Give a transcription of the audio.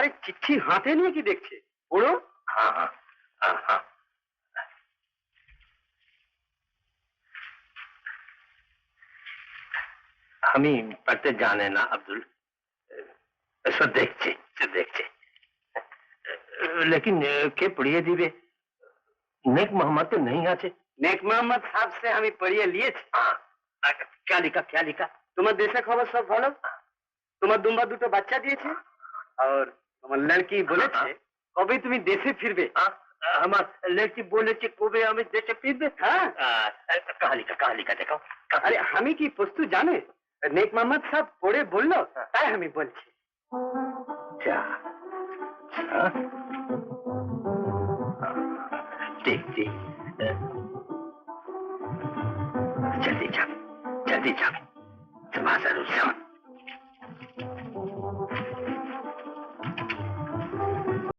আরে চিঠি হাতে নিয়ে কি দেখছে, পড়ো। हाँ हाँ हाँ हाँ। हमी पढ़ते जाने ना अब्दुल, सो देखते देखते, लेकिन के पढ़िए दीबे? नेक मोहम्मद तो नहीं आछे। नेक मोहम्मद साहब से हमें पढ़िए लिए। हाँ, क्या लिखा क्या लिखा? তোমার দেশে খবর সব ভালো? তোমার দুম্বা দুটো বাচ্চা দিয়েছে আর তোমার লড়কি বলেছে কবে তুমি দেশে ফিরবে। আমার লড়কি বলেছে কবে আমি দেশে ফিরবে। হ্যাঁ, कहाँ लिखा देखो। আরে আমি কি বস্তু জানে? নেক মোহাম্মদ সাহেব পড়ে বললো, তাই আমি বলছি। क्या? हाँ? ठीक ठीक, जल्दी जा जल्दी जा, तुम्हारा जरूर